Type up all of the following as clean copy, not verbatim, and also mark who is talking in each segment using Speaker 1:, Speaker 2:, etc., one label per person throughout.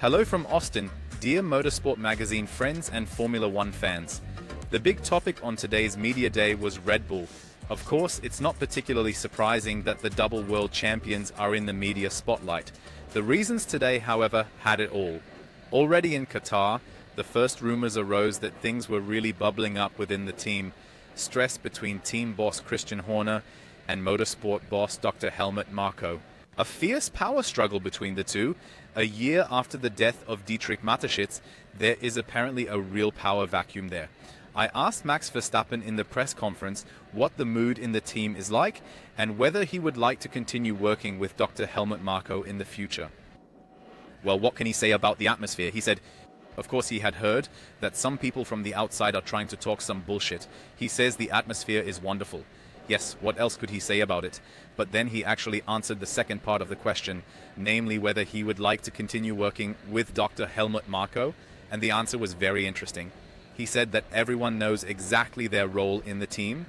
Speaker 1: Hello from Austin, dear Motorsport-Magazin friends and Formula One fans. The big topic on today's media day was Red Bull. Of course, it's not particularly surprising that the double world champions are in the media spotlight. The reasons today, however, had it all. Already in Qatar, the first rumors arose that things were really bubbling up within the team. Stress between team boss Christian Horner and motorsport boss Dr Helmut Marko. A fierce power struggle between the two. A year after the death of Dietrich Mateschitz, there is apparently a real power vacuum there. I asked Max Verstappen in the press conference what the mood in the team is like and whether he would like to continue working with Dr. Helmut Marko in the future. Well, what can he say about the atmosphere? He said, of course, he had heard that some people from the outside are trying to talk some bullshit. He says the atmosphere is wonderful. Yes, what else could he say about it? But then he actually answered the second part of the question, namely whether he would like to continue working with Dr. Helmut Marko, and the answer was very interesting. He said that everyone knows exactly their role in the team.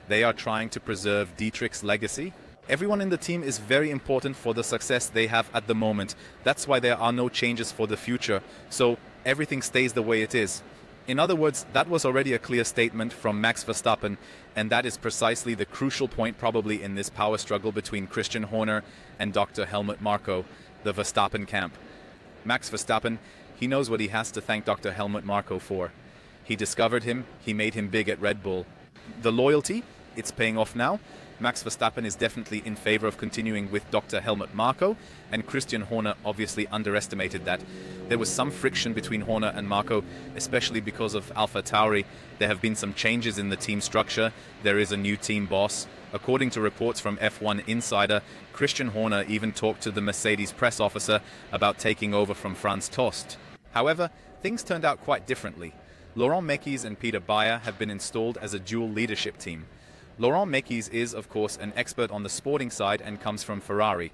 Speaker 1: They are trying to preserve Dietrich's legacy. Everyone in the team is very important for the success they have at the moment. That's why there are no changes for the future. So everything stays the way it is. In other words, that was already a clear statement from Max Verstappen, and that is precisely the crucial point probably in this power struggle between Christian Horner and Dr. Helmut Marko, the Verstappen camp. Max Verstappen, he knows what he has to thank Dr. Helmut Marko for. He discovered him, he made him big at Red Bull. The loyalty, it's paying off now. Max Verstappen is definitely in favor of continuing with Dr. Helmut Marko, and Christian Horner obviously underestimated that. There was some friction between Horner and Marko, especially because of AlphaTauri. There have been some changes in the team structure. There is a new team boss. According to reports from F1 Insider, Christian Horner even talked to the Mercedes press officer about taking over from Franz Tost. However, things turned out quite differently. Laurent Mekies and Peter Bayer have been installed as a dual leadership team. Laurent Mekies is, of course, an expert on the sporting side and comes from Ferrari.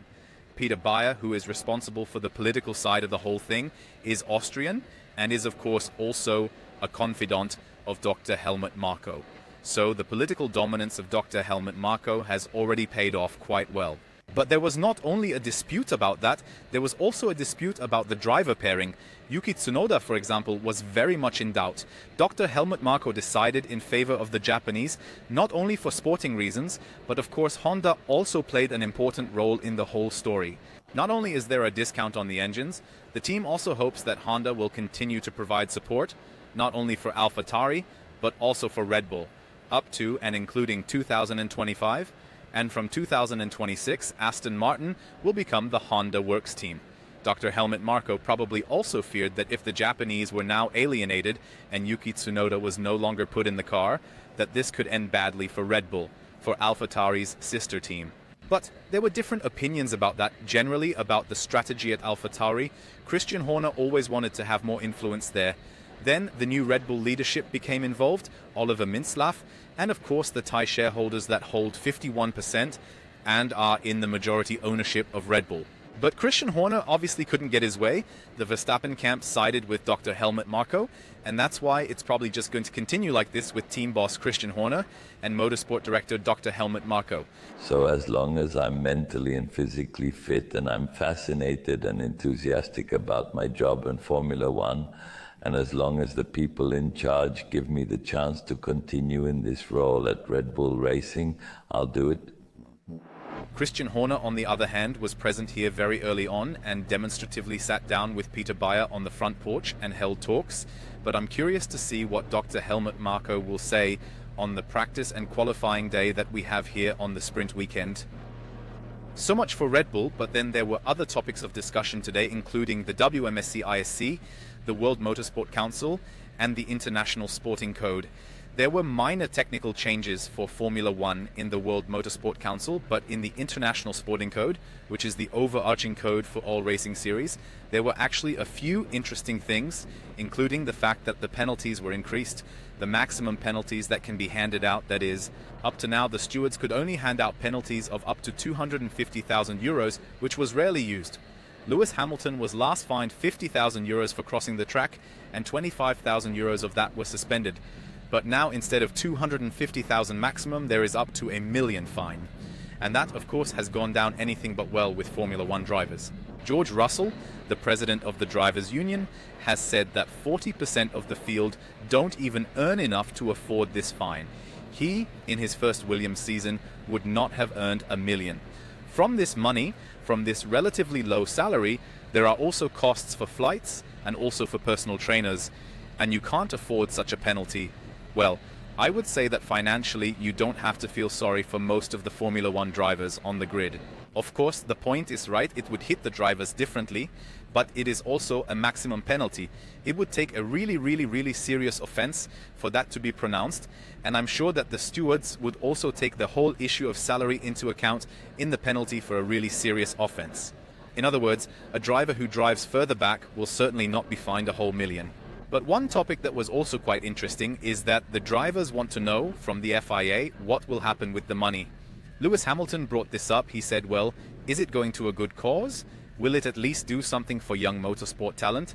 Speaker 1: Peter Bayer, who is responsible for the political side of the whole thing, is Austrian and is, of course, also a confidant of Dr. Helmut Marko. So the political dominance of Dr. Helmut Marko has already paid off quite well. But there was not only a dispute about that, there was also a dispute about the driver pairing. Yuki Tsunoda, for example, was very much in doubt. Dr. Helmut Marko decided in favor of the Japanese, not only for sporting reasons, but of course Honda also played an important role in the whole story. Not only is there a discount on the engines, the team also hopes that Honda will continue to provide support, not only for AlphaTauri, but also for Red Bull, up to and including 2025. And from 2026, Aston Martin will become the Honda Works team. Dr. Helmut Marko probably also feared that if the Japanese were now alienated and Yuki Tsunoda was no longer put in the car, that this could end badly for Red Bull, for AlphaTauri's sister team. But there were different opinions about that, generally about the strategy at AlphaTauri. Christian Horner always wanted to have more influence there. Then the new Red Bull leadership became involved, Oliver Mintzlaff, and of course the Thai shareholders that hold 51% and are in the majority ownership of Red Bull. But Christian Horner obviously couldn't get his way. The Verstappen camp sided with Dr. Helmut Marko, and that's why it's probably just going to continue like this with team boss Christian Horner and motorsport director Dr. Helmut Marko.
Speaker 2: So as long as I'm mentally and physically fit and I'm fascinated and enthusiastic about my job in Formula One, and as long as the people in charge give me the chance to continue in this role at Red Bull Racing, I'll do it.
Speaker 1: Christian Horner, on the other hand, was present here very early on and demonstratively sat down with Peter Bayer on the front porch and held talks. But I'm curious to see what Dr. Helmut Marko will say on the practice and qualifying day that we have here on the sprint weekend. So much for Red Bull, but then there were other topics of discussion today, including the WMSC ISC, the World Motorsport Council, and the International Sporting Code. There were minor technical changes for Formula One in the World Motorsport Council, but in the International Sporting Code, which is the overarching code for all racing series, there were actually a few interesting things, including the fact that the penalties were increased. The maximum penalties that can be handed out, that is, up to now the stewards could only hand out penalties of up to 250,000 euros, which was rarely used. Lewis Hamilton was last fined 50,000 euros for crossing the track, and 25,000 euros of that was suspended. But now, instead of 250,000 maximum, there is up to $1 million fine. And that, of course, has gone down anything but well with Formula One drivers. George Russell, the president of the Drivers' Union, has said that 40% of the field don't even earn enough to afford this fine. He, in his first Williams season, would not have earned $1 million. From this money, from this relatively low salary, there are also costs for flights and also for personal trainers, and you can't afford such a penalty. Well, I would say that financially you don't have to feel sorry for most of the Formula One drivers on the grid. Of course, the point is right, it would hit the drivers differently, but it is also a maximum penalty. It would take a really serious offense for that to be pronounced, and I'm sure that the stewards would also take the whole issue of salary into account in the penalty for a really serious offense. In other words, a driver who drives further back will certainly not be fined a whole $1 million. But one topic that was also quite interesting is that the drivers want to know from the FIA what will happen with the money. Lewis Hamilton brought this up. He said, well, is it going to a good cause? Will it at least do something for young motorsport talent?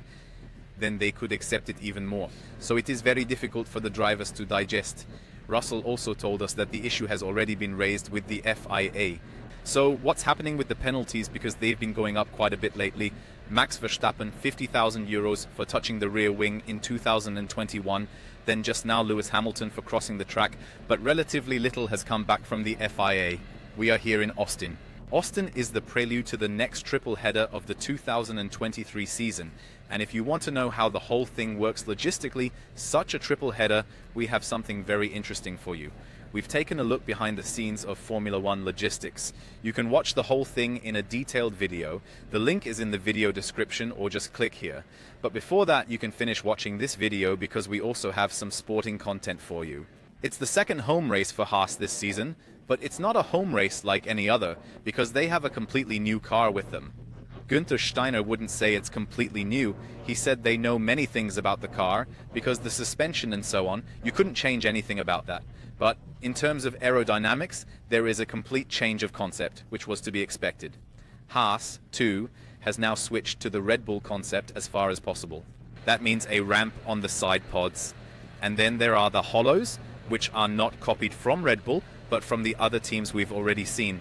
Speaker 1: Then they could accept it even more. So it is very difficult for the drivers to digest. Russell also told us that the issue has already been raised with the FIA. So what's happening with the penalties, because they've been going up quite a bit lately? Max Verstappen, 50,000 euros for touching the rear wing in 2021. Then just now Lewis Hamilton for crossing the track, but relatively little has come back from the FIA. We are here in Austin. Austin is the prelude to the next triple header of the 2023 season. And if you want to know how the whole thing works logistically, such a triple header, we have something very interesting for you. We've taken a look behind the scenes of Formula One logistics. You can watch the whole thing in a detailed video. The link is in the video description, or just click here. But before that, you can finish watching this video because we also have some sporting content for you. It's the second home race for Haas this season, but it's not a home race like any other because they have a completely new car with them. Günther Steiner wouldn't say it's completely new. He said they know many things about the car because the suspension and so on, you couldn't change anything about that. But in terms of aerodynamics, there is a complete change of concept, which was to be expected. Haas, too, has now switched to the Red Bull concept as far as possible. That means a ramp on the side pods. And then there are the hollows, which are not copied from Red Bull, but from the other teams we've already seen.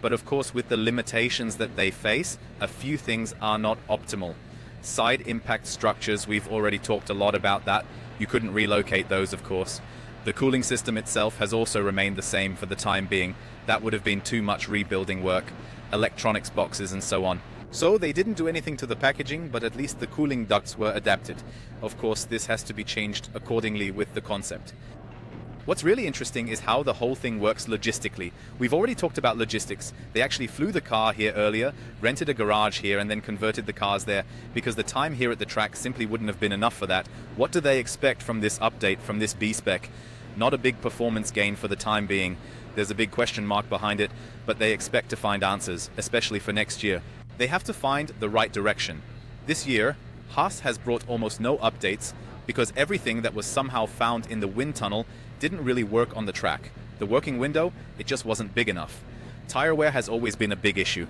Speaker 1: But of course, with the limitations that they face, a few things are not optimal. Side impact structures, we've already talked a lot about that. You couldn't relocate those, of course. The cooling system itself has also remained the same for the time being. That would have been too much rebuilding work, electronics boxes and so on. So they didn't do anything to the packaging, but at least the cooling ducts were adapted. Of course, this has to be changed accordingly with the concept. What's really interesting is how the whole thing works logistically. We've already talked about logistics. They actually flew the car here earlier, rented a garage here, and then converted the cars there because the time here at the track simply wouldn't have been enough for that. What do they expect from this update, from this B-spec? Not a big performance gain for the time being. There's a big question mark behind it, but they expect to find answers, especially for next year. They have to find the right direction. This year, Haas has brought almost no updates because everything that was somehow found in the wind tunnel didn't really work on the track. The working window, it just wasn't big enough. Tire wear has always been a big issue.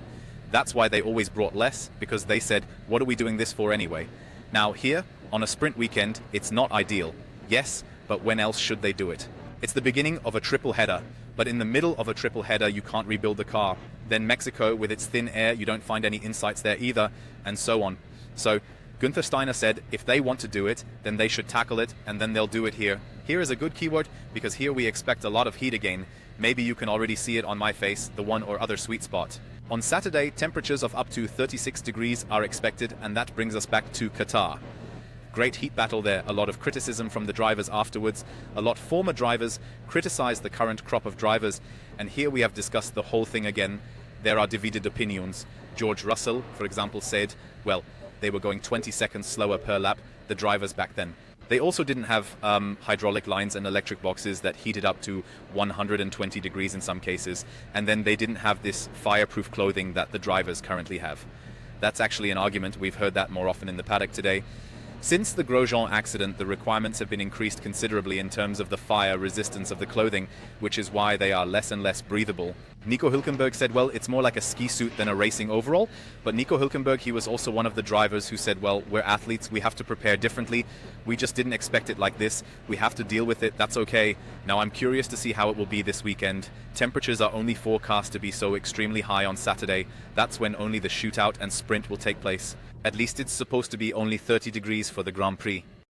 Speaker 1: That's why they always brought less, because they said, what are we doing this for anyway? Now here, on a sprint weekend, it's not ideal. Yes, but when else should they do it? It's the beginning of a triple header, but in the middle of a triple header, you can't rebuild the car. Then Mexico, with its thin air, you don't find any insights there either, and so on. So Günther Steiner said if they want to do it, then they should tackle it, and then they'll do it here. Here is a good keyword, because here we expect a lot of heat again. Maybe you can already see it on my face, the one or other sweet spot. On Saturday, temperatures of up to 36 degrees are expected, and that brings us back to Qatar. Great heat battle there, a lot of criticism from the drivers afterwards. A lot former drivers criticized the current crop of drivers, and here we have discussed the whole thing again. There are divided opinions. George Russell, for example, said, well, they were going 20 seconds slower per lap, the drivers back then. They also didn't have hydraulic lines and electric boxes that heated up to 120 degrees in some cases, and then they didn't have this fireproof clothing that the drivers currently have. That's actually an argument. We've heard that more often in the paddock today. Since the Grosjean accident, the requirements have been increased considerably in terms of the fire resistance of the clothing, which is why they are less and less breathable. Nico Hülkenberg said, well, it's more like a ski suit than a racing overall. But Nico Hülkenberg, he was also one of the drivers who said, well, we're athletes, we have to prepare differently. We just didn't expect it like this. We have to deal with it, that's okay. Now I'm curious to see how it will be this weekend. Temperatures are only forecast to be so extremely high on Saturday. That's when only the shootout and sprint will take place. At least it's supposed to be only 30 degrees for the Grand Prix.